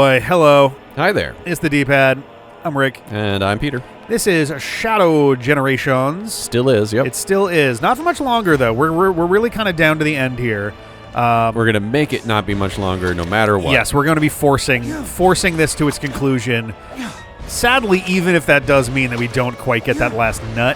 boy. Hello. Hi there. It's the D-pad. I'm Rick. And I'm Peter. This is Shadow Generations. Still is, yep. It still is. Not for much longer, though. We're really kind of down to the end here. We're going to make it not be much longer no matter what. Yes, we're going to be forcing this to its conclusion. Sadly, even if that does mean that we don't quite get that last nut.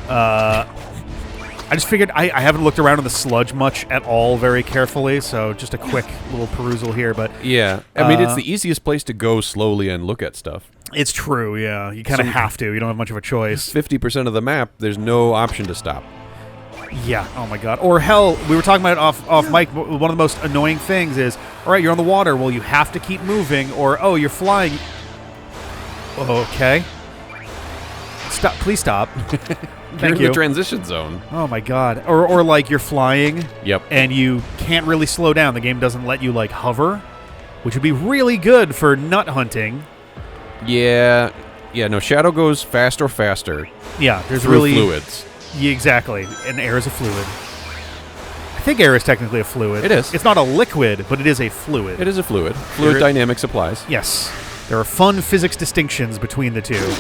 I just figured I haven't looked around in the sludge much at all very carefully, so just a quick little perusal here. But yeah, I mean, it's the easiest place to go slowly and look at stuff. It's true, yeah. You kind of have to. You don't have much of a choice. 50% of the map, there's no option to stop. Yeah, oh my god. Or hell, we were talking about it off mic, one of the most annoying things is, all right, you're on the water, well, you have to keep moving, or, oh, you're flying. Okay. Stop, please stop. You're in the transition zone. Oh my god. Or like you're flying. Yep. And you can't really slow down. The game doesn't let you like hover, which would be really good for nut hunting. Yeah. Yeah, no, Shadow goes faster. Yeah, there's through really fluids. Yeah, exactly. And air is a fluid. I think air is technically a fluid. It is. It's not a liquid, but it is a fluid. It is a fluid. Fluid dynamics applies. Yes. There are fun physics distinctions between the two.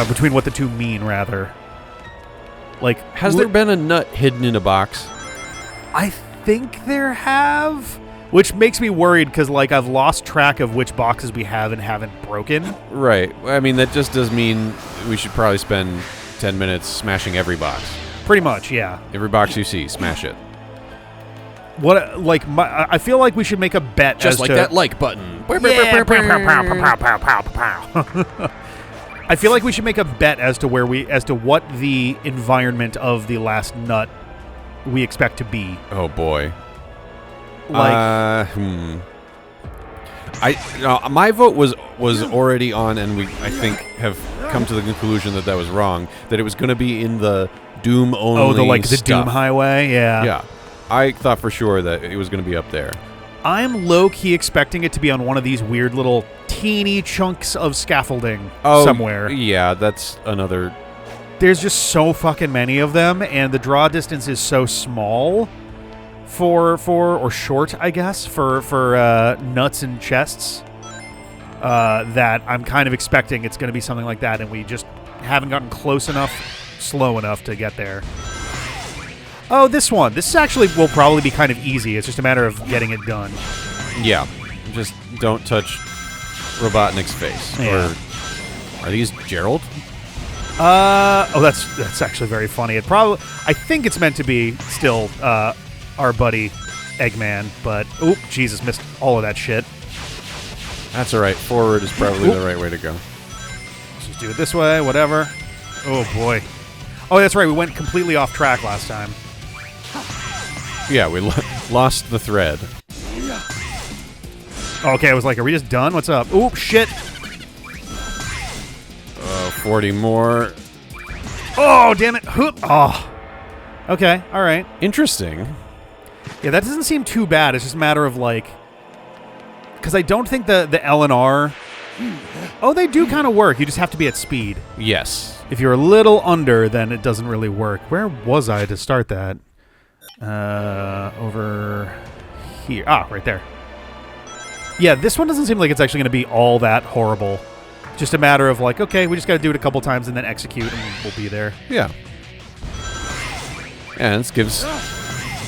Between what the two mean, rather. Like, has there been a nut hidden in a box? I think there have, which makes me worried because, like, I've lost track of which boxes we have and haven't broken. Right. I mean, that just does mean we should probably spend 10 minutes smashing every box. Pretty much, yeah. Every box you see, smash it. What, like, I feel like we should make a bet just as like to that like button. Yeah. I feel like we should make a bet as to what the environment of the last nut we expect to be. Oh boy. Like, my vote was already on, and I think have come to the conclusion that was wrong. That it was going to be in the Doom only. Oh, the stuff. Doom Highway, yeah. Yeah, I thought for sure that it was going to be up there. I'm low-key expecting it to be on one of these weird little teeny chunks of scaffolding somewhere. Yeah, that's another... There's just so fucking many of them, and the draw distance is so small or short, I guess, for nuts and chests, that I'm kind of expecting it's going to be something like that, and we just haven't gotten close enough, slow enough to get there. Oh, this one. This actually will probably be kind of easy. It's just a matter of getting it done. Yeah. Just don't touch Robotnik's face. Yeah. Or are these Gerald? Oh, that's actually very funny. I think it's meant to be still our buddy Eggman, but oop, Jesus, missed all of that shit. That's all right. Forward is probably the right way to go. Let's just do it this way, whatever. Oh boy. Oh, that's right. We went completely off track last time. Yeah, we lost the thread. Okay, I was like, are we just done? What's up? Oop, shit. 40 more. Oh, damn it. Oh. Okay, all right. Interesting. Yeah, that doesn't seem too bad. It's just a matter of, like... Because I don't think the L and R... Oh, they do kind of work. You just have to be at speed. Yes. If you're a little under, then it doesn't really work. Where was I to start that? Over here. Ah, right there. Yeah, this one doesn't seem like it's actually going to be all that horrible. Just a matter of like, okay, we just got to do it a couple times and then execute, and we'll be there. Yeah. And this gives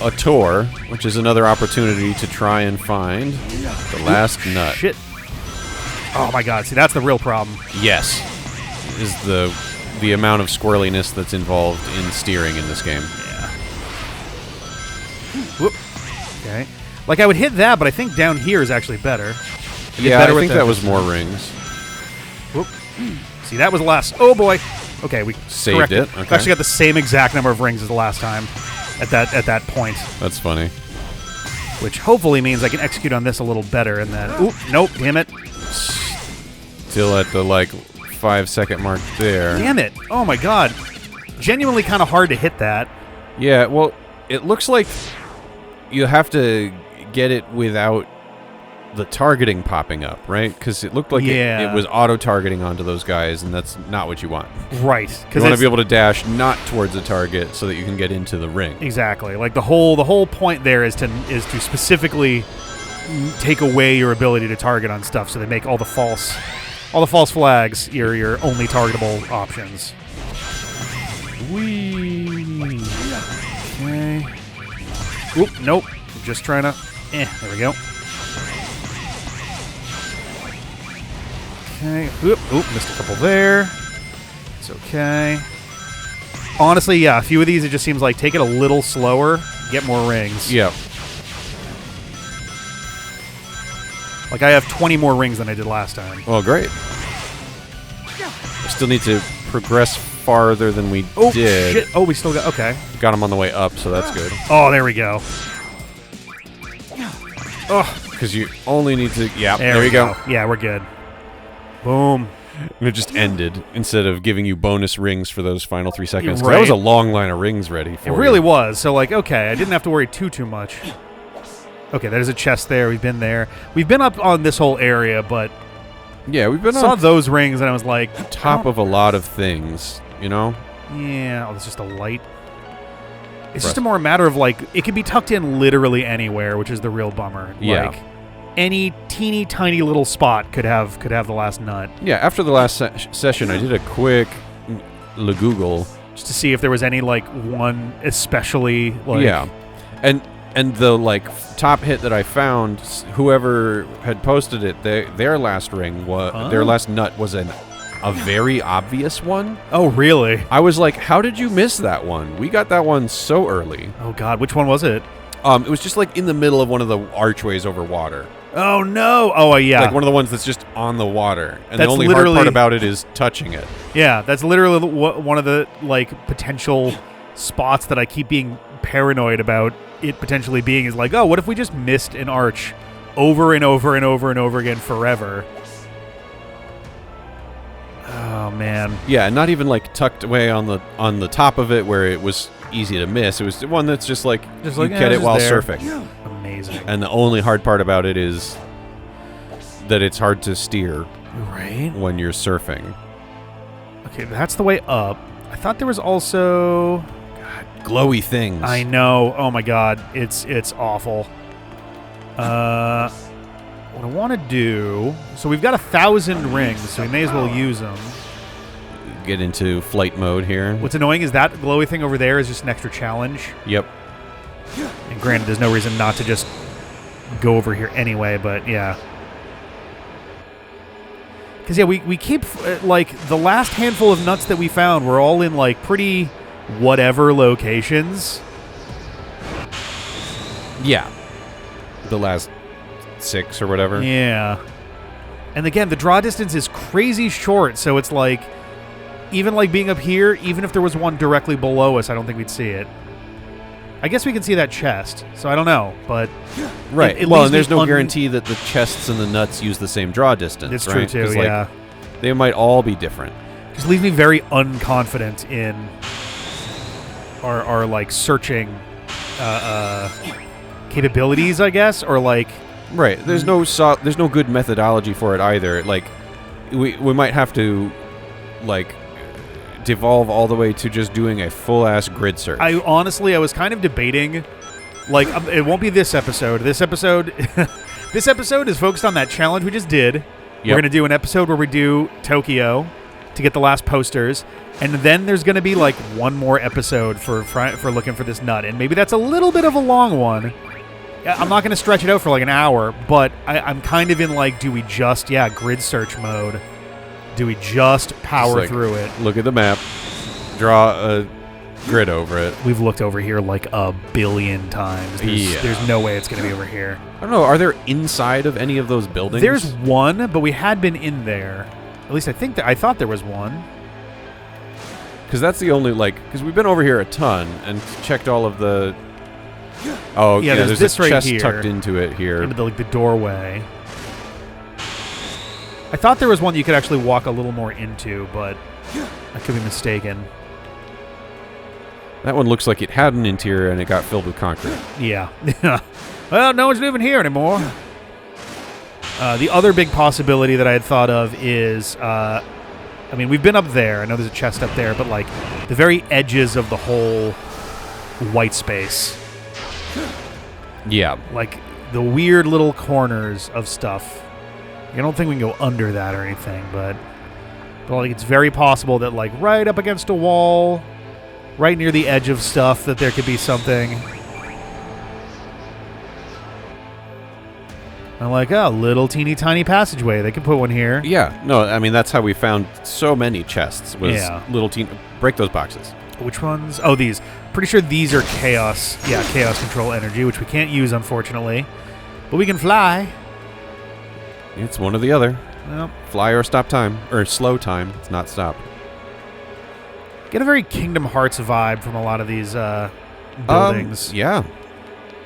a tour, which is another opportunity to try and find the last nut. Shit. Oh my god, see, that's the real problem. Yes. Is the amount of squirreliness that's involved in steering in this game. Yeah. Whoop. Okay. Like, I would hit that, but I think down here is actually better. Yeah, I think that was more rings. Whoop. See, that was less. Oh, boy. Okay, we saved it. Okay. We actually got the same exact number of rings as the last time at that point. That's funny. Which hopefully means I can execute on this a little better, and then... Oop, nope, damn it. Still at the, 5-second mark there. Damn it. Oh, my God. Genuinely kind of hard to hit that. Yeah, well, it looks like you have to get it without the targeting popping up, right? Because it looked like it was auto-targeting onto those guys, and that's not what you want. Right. You want to be able to dash not towards the target so that you can get into the ring. Exactly. Like, the whole point there is to specifically take away your ability to target on stuff, so they make all the false flags your only targetable options. Whee! Okay. Oop, nope. Just trying to... there we go. Okay. Oop, missed a couple there. It's okay. Honestly, yeah, a few of these, it just seems like take it a little slower, get more rings. Yeah. Like, I have 20 more rings than I did last time. Oh, great. We still need to progress farther than we did. Shit. Oh, we still got... Okay. Got them on the way up, so that's good. Oh, there we go. Oh, because you only need to... Yeah, there you go. Yeah, we're good. Boom. And it just ended instead of giving you bonus rings for those final 3 seconds. Right. That was a long line of rings ready for you. It really was. So, like, okay, I didn't have to worry too much. Okay, there's a chest there. We've been there. We've been up on this whole area, but... Yeah, we've been saw on those rings, and I was like... top of a lot of things, you know? Yeah. Oh, it's just a light. It's just a more matter of, like, it can be tucked in literally anywhere, which is the real bummer. Yeah. Like, any teeny tiny little spot could have the last nut. Yeah, after the last session, I did a quick Google just to see if there was any, like, one especially, like... Yeah. And the, like, top hit that I found, whoever had posted it, their last ring was... Their last nut was a very obvious one. Oh, really? I was like, how did you miss that one? We got that one so early. Oh, God. Which one was it? It was just, like, in the middle of one of the archways over water. Oh, no. Oh, yeah. Like, one of the ones that's just on the water. And that's the only hard part about it is touching it. Yeah, that's literally one of the, like, potential spots that I keep being paranoid about it potentially being is like, oh, what if we just missed an arch over and over and over and over again forever? Oh, man. Yeah, and not even, like, tucked away on the top of it where it was easy to miss. It was the one that's just like you get it while surfing. Amazing. And the only hard part about it is that it's hard to steer when you're surfing. Okay, that's the way up. I thought there was also... God, glowy things. I know. Oh, my God. It's awful. What I want to do... So we've got 1,000 rings, so we may as well use them. Get into flight mode here. What's annoying is that glowy thing over there is just an extra challenge. Yep. And granted, there's no reason not to just go over here anyway, but yeah. Because, yeah, we keep, like, the last handful of nuts that we found were all in, like, pretty whatever locations. Yeah. The last 6 or whatever. Yeah. And again, the draw distance is crazy short, so it's like, even like being up here, even if there was one directly below us, I don't think we'd see it. I guess we can see that chest, so I don't know, but... Right. Well, and there's no guarantee that the chests and the nuts use the same draw distance, It's right? true, too, yeah. Like, they might all be different. Just leaves me very unconfident in our like, searching capabilities, I guess, or, like... Right. There's no good methodology for it either. Like, we might have to, like... devolve all the way to just doing a full-ass grid search. I was kind of debating, like, it won't be this episode. This episode is focused on that challenge we just did. Yep. We're going to do an episode where we do Tokyo to get the last posters, and then there's going to be, like, one more episode for looking for this nut, and maybe that's a little bit of a long one. I'm not going to stretch it out for, like, an hour, but I'm kind of in, like, do we just, grid search mode? Do we just power through it? Look at the map, draw a grid over it. We've looked over here like a billion times. There's no way it's going to be over here. I don't know. Are there inside of any of those buildings? There's one, but we had been in there. At least I thought there was one. Because that's the only, like... Because we've been over here a ton and checked all of the... Oh, yeah, there's this a chest tucked into it here. Into the doorway. I thought there was one you could actually walk a little more into, but I could be mistaken. That one looks like it had an interior and it got filled with concrete. Yeah. Well, no one's living here anymore. The other big possibility that I had thought of is, I mean, we've been up there. I know there's a chest up there, but, like, the very edges of the whole white space. Yeah. Like, the weird little corners of stuff. I don't think we can go under that or anything, but like it's very possible that like right up against a wall, right near the edge of stuff, that there could be something. I'm like, oh, little teeny tiny passageway. They could put one here. Yeah. No, I mean, that's how we found so many chests, was little teeny... Break those boxes. Which ones? Oh, these. Pretty sure these are chaos. Yeah, chaos control energy, which we can't use, unfortunately. But we can fly. It's one or the other. Well, fly or stop time. Or slow time. It's not stop. Get a very Kingdom Hearts vibe from a lot of these buildings. Yeah.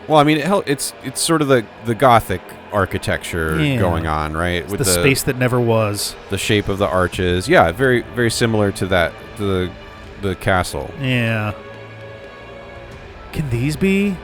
Well, I mean, it's sort of the Gothic architecture going on, right? With the space that never was. The shape of the arches. Yeah, very, very similar to that, to the castle. Yeah. Can these be?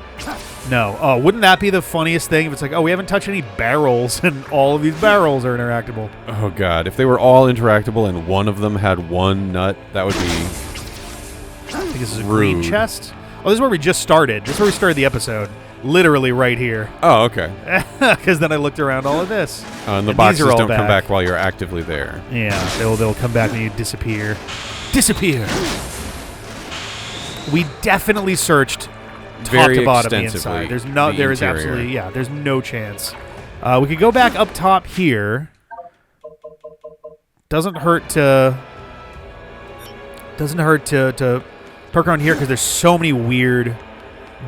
No. Oh, wouldn't that be the funniest thing if it's like, oh, we haven't touched any barrels and all of these barrels are interactable? Oh, God. If they were all interactable and one of them had one nut, that would be I think this is a green chest. Oh, this is where we just started. This is where we started the episode. Literally right here. Oh, okay. Because then I looked around all of this. And the boxes don't come back while you're actively there. Yeah, they'll come back when you disappear. Disappear! We definitely searched top to bottom the inside. There's no, there is absolutely, there's no chance. We could go back up top here. Doesn't hurt to poke around here because there's so many weird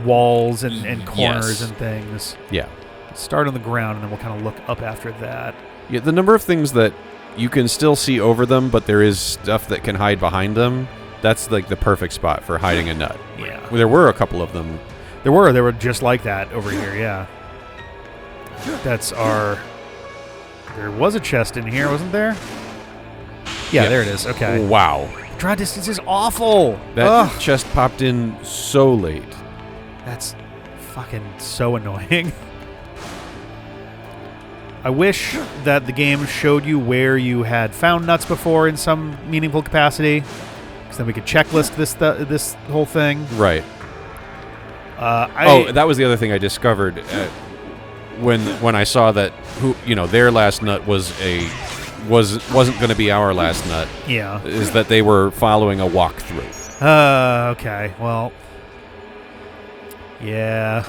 walls and corners and things. Yeah. Start on the ground and then we'll kind of look up after that. Yeah, the number of things that you can still see over them, but there is stuff that can hide behind them. That's like the perfect spot for hiding a nut. Yeah. Well, there were a couple of them. They were just like that over here, yeah. That's our... There was a chest in here, wasn't there? Yeah, there it is. Okay. Wow. Draw distance is awful. That chest popped in so late. That's fucking so annoying. I wish that the game showed you where you had found nuts before in some meaningful capacity, because then we could checklist this whole thing. Right. That was the other thing I discovered when I saw that their last nut wasn't going to be our last nut. Yeah. Is that they were following a walkthrough. Okay. Well. Yeah.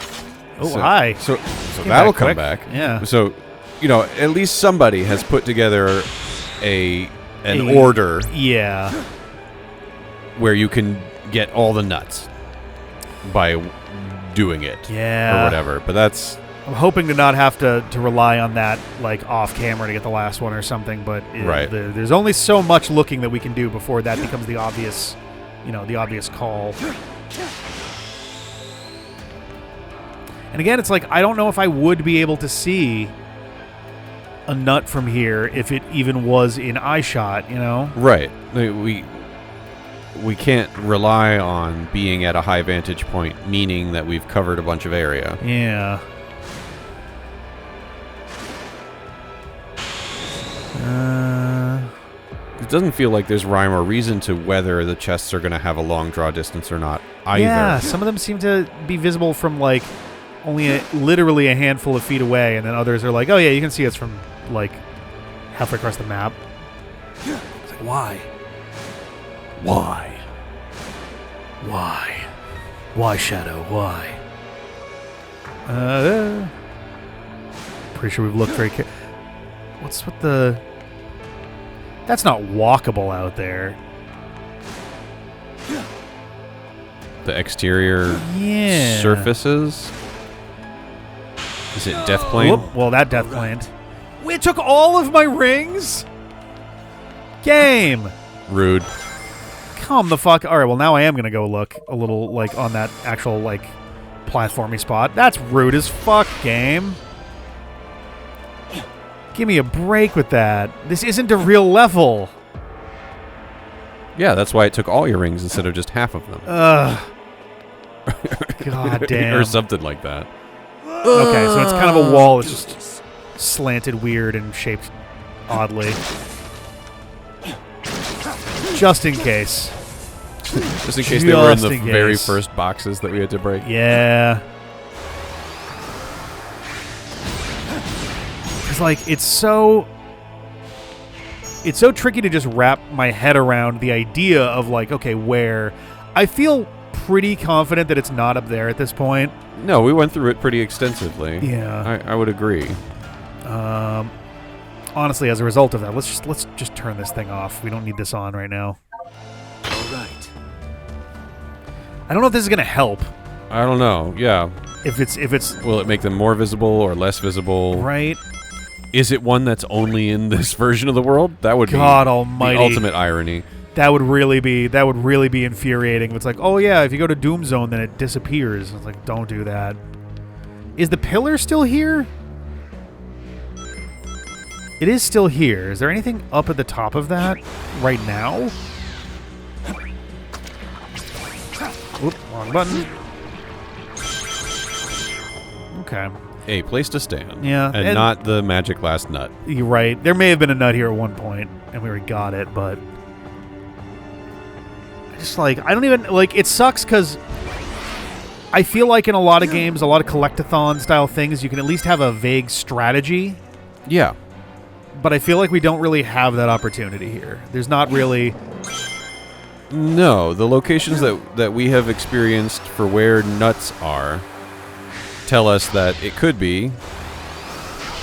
Oh, so, hi. So that'll come back. Yeah. So, at least somebody has put together an order. Yeah. Where you can get all the nuts by doing it. Yeah. Or whatever. But that's... I'm hoping to not have to rely on that like off camera to get the last one or something, but there's only so much looking that we can do before that becomes the obvious, the obvious call. And again, it's like, I don't know if I would be able to see a nut from here if it even was in eyeshot, Right. We can't rely on being at a high vantage point, meaning that we've covered a bunch of area. Yeah. It doesn't feel like there's rhyme or reason to whether the chests are going to have a long draw distance or not either. Yeah, some of them seem to be visible from like only literally a handful of feet away, and then others are like, oh yeah, you can see us from like halfway across the map. It's like, why? Why? Why? Why, Shadow? Why? Pretty sure we've looked very carefully. What's with the... That's not walkable out there. The exterior surfaces? Is it Death Plane? Whoop. Well, that Death Plane. It took all of my rings? Game. Rude. Come the fuck... All right, well, now I am going to go look a little, like, on that actual, like, platformy spot. That's rude as fuck, game. Give me a break with that. This isn't a real level. Yeah, that's why it took all your rings instead of just half of them. God damn. Or something like that. Okay, so it's kind of a wall that's just slanted weird and shaped oddly. Just in case. Just in case they were in the very first boxes that we had to break. Yeah. It's like, it's so tricky to just wrap my head around the idea of like, okay, where. I feel pretty confident that it's not up there at this point. No, we went through it pretty extensively. Yeah. I would agree. Honestly, as a result of that, let's just turn this thing off. We don't need this on right now. All right. I don't know if this is gonna help. I don't know. Yeah. If it's Will it make them more visible or less visible? right. Is it one that's only in this version of the world? That would God be almighty. the ultimate irony. That would really be infuriating. It's like, oh yeah, if you go to Doom Zone, then it disappears. It's like, don't do that. Is the pillar still here? It is still here. Is there anything up at the top of that right now? Oop, wrong button. Okay. A place to stand. Yeah, And not the magic last nut. You're right. There may have been a nut here at one point, and we already got it, but... Just like, I don't even... Like, it sucks because... I feel like in a lot of games, a lot of collectathon style things, you can at least have a vague strategy. Yeah. But I feel like we don't really have that opportunity here. There's not really... No, the locations that we have experienced for where nuts are tell us that it could be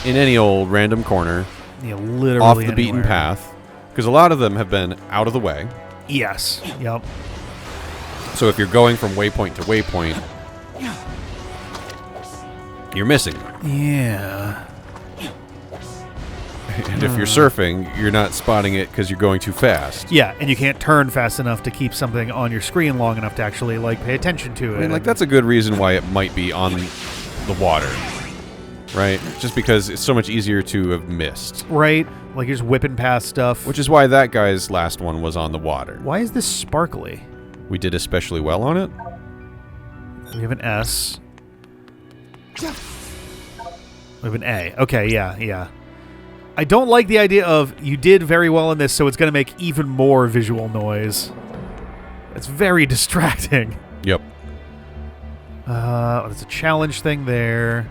in any old random corner, Yeah, literally off the beaten anywhere. path, because a lot of them have been out of the way. Yes. Yep. So if you're going from waypoint to waypoint, you're missing them. Yeah. And if you're surfing, you're not spotting it because you're going too fast. Yeah, and you can't turn fast enough to keep something on your screen long enough to actually, like, pay attention to it. I mean, like, that's a good reason why it might be on the water, right? Just because it's so much easier to have missed. Right? Like, you're just whipping past stuff. Which is why that guy's last one was on the water. Why is this sparkly? We did especially well on it. We have an S. We have an A. Okay, yeah. I don't like the idea of, you did very well in this, so it's going to make even more visual noise. It's very distracting. Yep. There's a challenge thing there.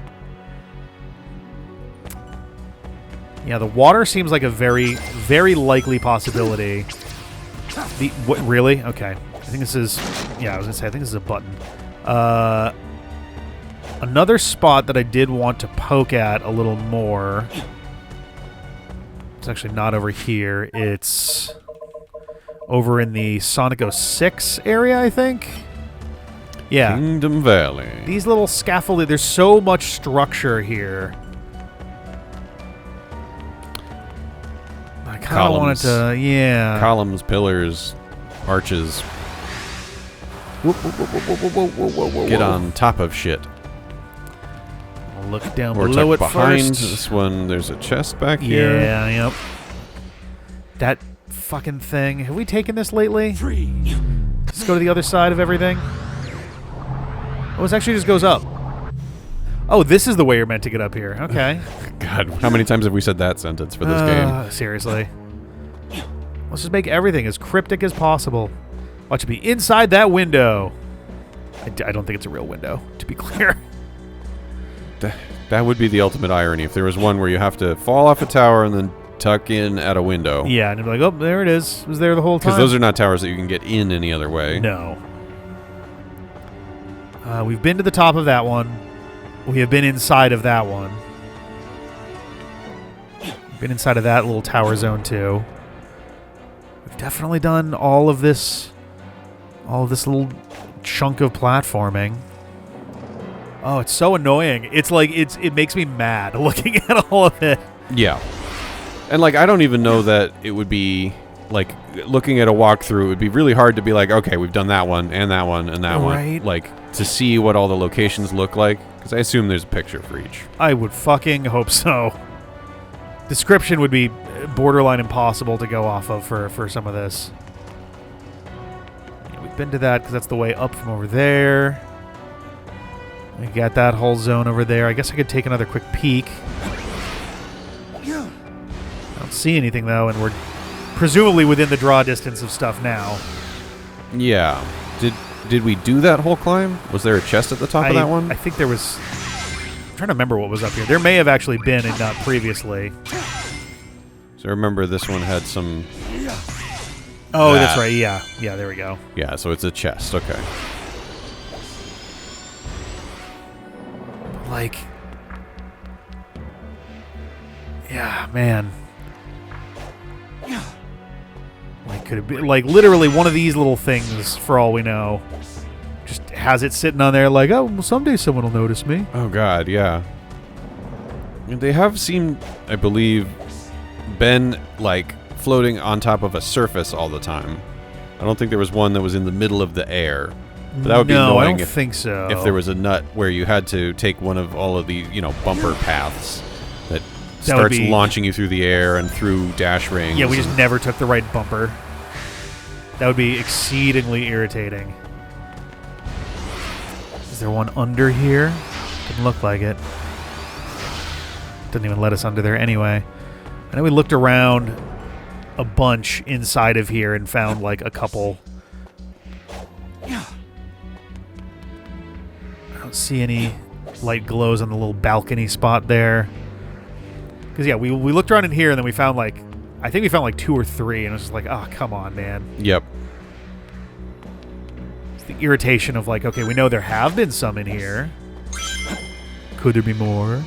Yeah, the water seems like a very, very likely possibility. What, really? Okay. I think this is... Yeah, I was going to say, I think this is a button. Another spot that I did want to poke at a little more... It's actually not over here. It's over in the Sonic 06 area, I think. Yeah. Kingdom Valley. These little scaffolding, there's so much structure here. I kind of wanted to, yeah. Columns, pillars, arches. Get on top of shit. I'll look down Or below it behind first. this one. There's a chest back here. Yeah, yep. That fucking thing. Have we taken this lately? Let's go to the other side of everything. Oh, this actually just goes up. Oh, this is the way you're meant to get up here. Okay. God, how many times have we said that sentence for this game? Seriously. Let's just make everything as cryptic as possible. Watch it be inside that window. I don't think it's a real window, to be clear. That would be the ultimate irony if there was one where you have to fall off a tower and then tuck in at a window. Yeah, and you'd be like, oh, there it is. It was there the whole time. Because those are not towers that you can get in any other way. No. We've been to the top of that one. We have been inside of that one. We've been inside of that little tower zone, too. We've definitely done all of this little chunk of platforming. Oh, it's so annoying. It's like, it makes me mad looking at all of it. Yeah. And, like, I don't even know that it would be, like, looking at a walkthrough, it would be really hard to be like, okay, we've done that one, and that one, and that one. Like, to see what all the locations look like, because I assume there's a picture for each. I would fucking hope so. Description would be borderline impossible to go off of for some of this. Yeah, we've been to that because that's the way up from over there. We got that whole zone over there. I guess I could take another quick peek. I don't see anything, though, and we're presumably within the draw distance of stuff now. Yeah. Did we do that whole climb? Was there a chest at the top of that one? I think there was... I'm trying to remember what was up here. There may have actually been a nut previously. So remember this one had some... Oh, that's right. Yeah. Yeah, there we go. Yeah, so it's a chest. Okay. Like... Yeah, man. Like, could it be... Like, literally one of these little things, for all we know, just has it sitting on there like, oh, well, someday someone will notice me. Oh, God, yeah. They have seemed, I believe, been, like, floating on top of a surface all the time. I don't think there was one that was in the middle of the air. But that would be annoying. I don't think so. If there was a nut where you had to take one of all of the, bumper paths that starts launching you through the air and through dash rings. Yeah, we just never took the right bumper. That would be exceedingly irritating. Is there one under here? Didn't look like it. Didn't even let us under there anyway. I know we looked around a bunch inside of here and found like a couple. I don't see any light glows on the little balcony spot there. Because, yeah, we looked around in here and then we found like, I think we found like 2 or 3 and it was just like, oh, come on, man. Yep. It's the irritation of like, okay, we know there have been some in here. Could there be more?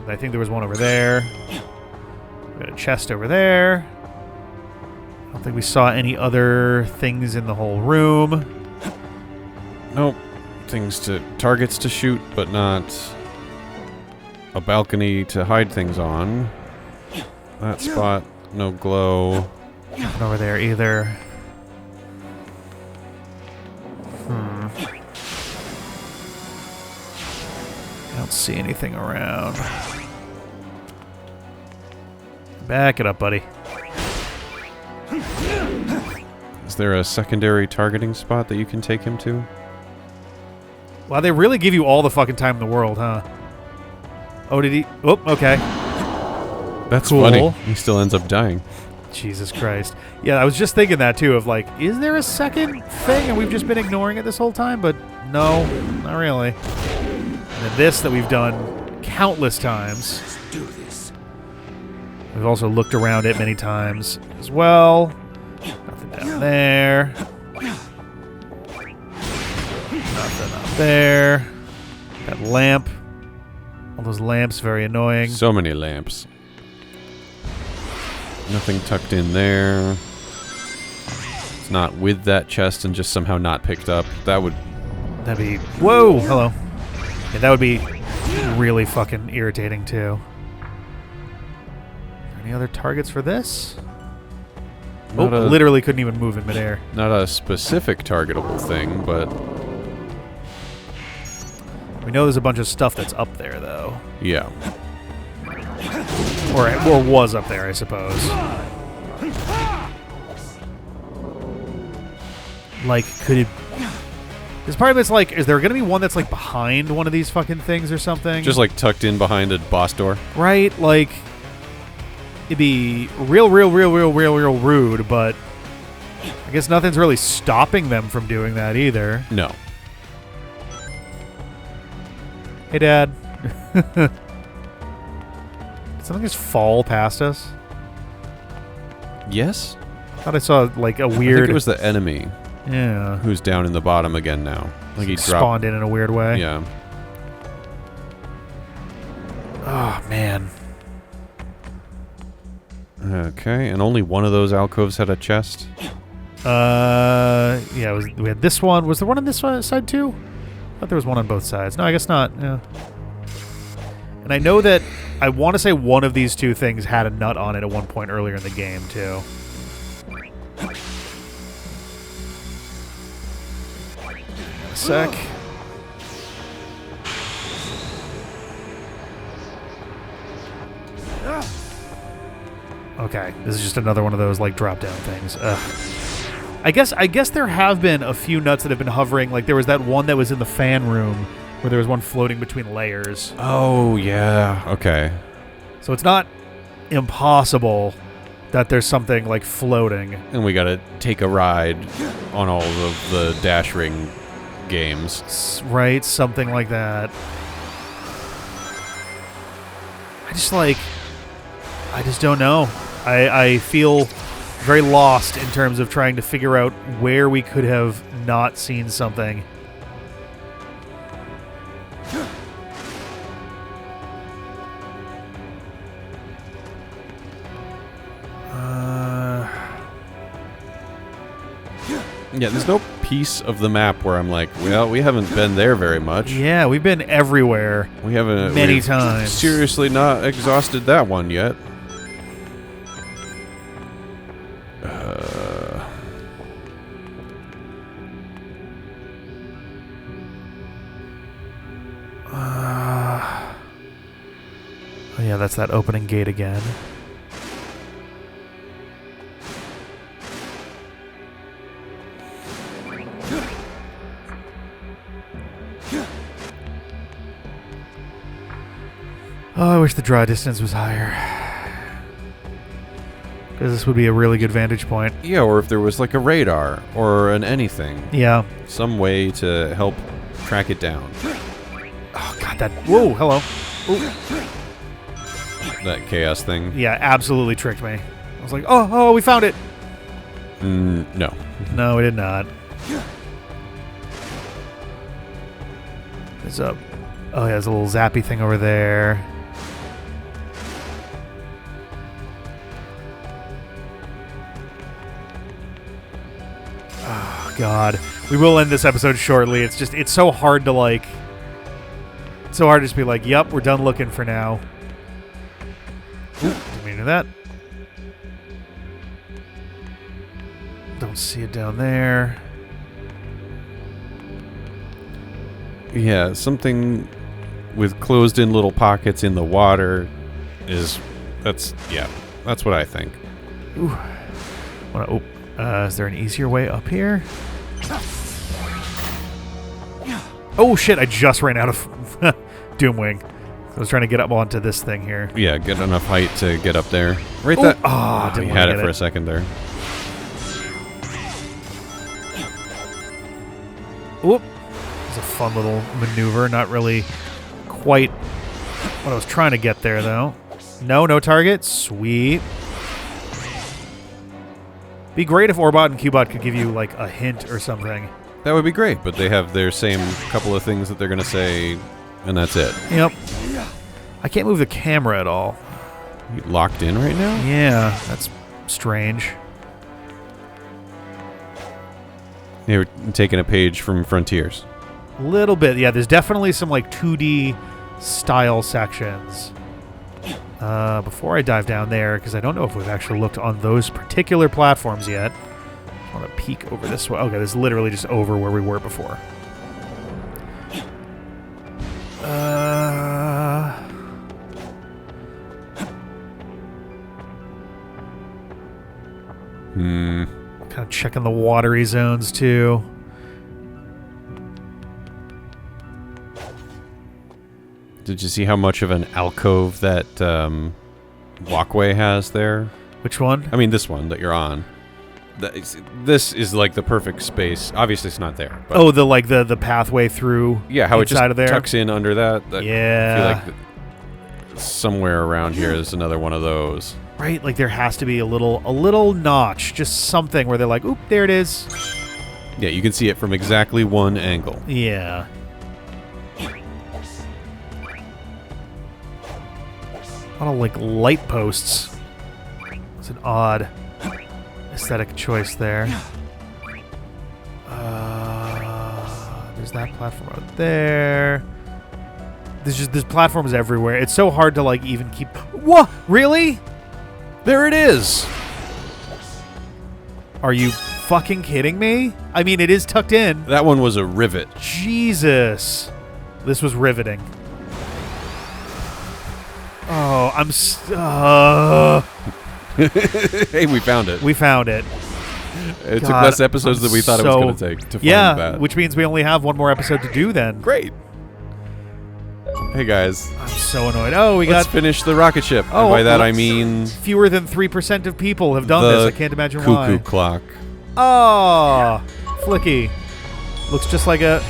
I think there was one over there. We got a chest over there. I don't think we saw any other things in the whole room. Nope. Targets to shoot, but not a balcony to hide things on. That spot, no glow. Nothing over there either. I don't see anything around. Back it up, buddy. Is there a secondary targeting spot that you can take him to? Wow, they really give you all the fucking time in the world, huh? Oh, did he? Oh, okay. That's cool. Funny. He still ends up dying. Jesus Christ. Yeah, I was just thinking that, too, of like, is there a second thing and we've just been ignoring it this whole time? But no, not really. And then this that we've done countless times. Let's do this. We've also looked around it many times as well. Nothing down there. Nothing up there. That lamp. All those lamps, very annoying. So many lamps. Nothing tucked in there. It's not with that chest and just somehow not picked up. That'd be... Whoa! Hello. Yeah, that would be really fucking irritating, too. Any other targets for this? Literally couldn't even move in midair. Not a specific targetable thing, but... We know there's a bunch of stuff that's up there, though. Yeah. Or was up there, I suppose. Like, could it... This part of it's like, is there going to be one that's like behind one of these fucking things or something? Just like tucked in behind a boss door? Right? Like, it'd be real rude, but I guess nothing's really stopping them from doing that either. No. Hey, Dad. Did something just fall past us? Yes? I thought I saw like a weird... I think it was the enemy. Yeah. Who's down in the bottom again now. Like he spawned in a weird way. Yeah. Oh, man. Okay, and only one of those alcoves had a chest? Yeah, we had this one. Was there one on this side too? I thought there was one on both sides. No, I guess not. Yeah. And I know that I want to say one of these two things had a nut on it at one point earlier in the game too. A sec. Okay, this is just another one of those like drop down things. Ugh. I guess there have been a few nuts that have been hovering. Like there was that one that was in the fan room where there was one floating between layers. Oh yeah. Okay. So it's not impossible that there's something like floating. And we gotta take a ride on all of the dash ring games. Right, something like that. I just don't know. I feel very lost in terms of trying to figure out where we could have not seen something. Yeah, there's no piece of the map where I'm like, well, we haven't been there very much. Yeah, we've been everywhere. We haven't many times. Seriously, not exhausted that one yet. Oh yeah, that's that opening gate again. Oh, I wish the draw distance was higher. Because this would be a really good vantage point. Yeah, or if there was like a radar or an anything. Yeah. Some way to help track it down. Oh, God, that... Whoa, hello. Ooh. That chaos thing. Yeah, absolutely tricked me. I was like, oh, we found it. No. No, we did not. There's a... Oh, yeah, there's a little zappy thing over there. God, we will end this episode shortly. It's so hard to like, so hard to just be like, yep, we're done looking for now. Ooh, didn't mean to do that. Don't see it down there. Yeah, something with closed-in little pockets in the water that's what I think. Ooh. Is there an easier way up here? Oh shit, I just ran out of Doomwing. I was trying to get up onto this thing here. Yeah, get enough height to get up there. Right Ooh. that. Oh, You had it for a second there. Oop. It was a fun little maneuver. Not really quite what I was trying to get there, though. No target. Sweet. Be great if Orbot and Cubot could give you, like, a hint or something. That would be great, but they have their same couple of things that they're going to say, and that's it. Yep. I can't move the camera at all. You locked in right now? Yeah, that's strange. You're taking a page from Frontiers. A little bit, yeah. There's definitely some, like, 2D style sections. Before I dive down there, because I don't know if we've actually looked on those particular platforms yet. I want to peek over this way. Okay, this is literally just over where we were before. Kind of checking the watery zones, too. Did you see how much of an alcove that walkway has there? Which one? I mean, this one that you're on. This is like the perfect space. Obviously, it's not there. But oh, the pathway through. Yeah, how it just of there tucks in under that. Yeah. I feel like somewhere around here is another one of those. Right, like there has to be a little notch, just something where they're like, oop, there it is. Yeah, you can see it from exactly one angle. Yeah. A lot of, like, light posts. It's an odd aesthetic choice there. There's that platform out there. There's platforms everywhere. It's so hard to, like, even keep... What? Really? There it is! Are you fucking kidding me? I mean, it is tucked in. That one was a rivet. Jesus. This was riveting. Oh, Hey, we found it. We found it. It took less episodes than we thought it was going to take to find that. Which means we only have one more episode to do then. Great. Hey, guys. I'm so annoyed. Oh, Let's finish the rocket ship. Oh, and by that, I mean... fewer than 3% of people have done this. I can't imagine why. Cuckoo clock. Oh, Flicky. Looks just like a...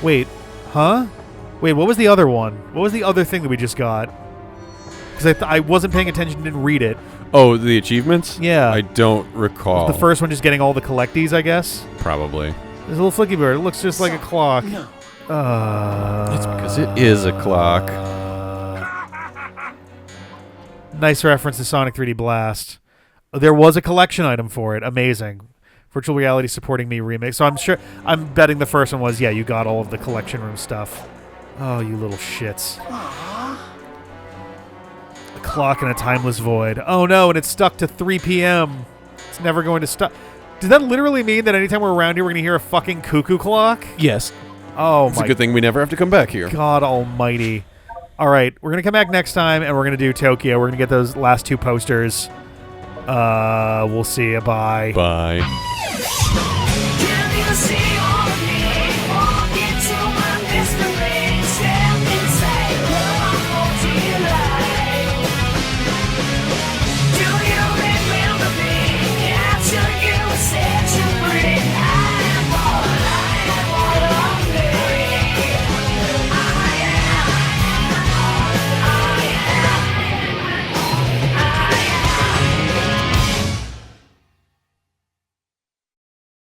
Wait. Huh? Wait, what was the other one? What was the other thing that we just got? Because I wasn't paying attention, didn't read it. Oh, the achievements? Yeah. I don't recall. Was the first one just getting all the collecties, I guess? Probably. There's a little flicky bird. It looks just like a clock. No. It's because it is a clock. Nice reference to Sonic 3D Blast. There was a collection item for it. Amazing. Virtual Reality Supporting Me remake. So I'm betting the first one was, yeah, you got all of the collection room stuff. Oh, you little shits. A clock in a timeless void. Oh no, and it's stuck to 3 p.m. It's never going to stop. Does that literally mean that anytime we're around here, we're going to hear a fucking cuckoo clock? Yes. Oh, It's a good thing we never have to come back here. God almighty. All right, we're going to come back next time, and we're going to do Tokyo. We're going to get those last 2 posters. We'll see you. Bye. Bye. Can you see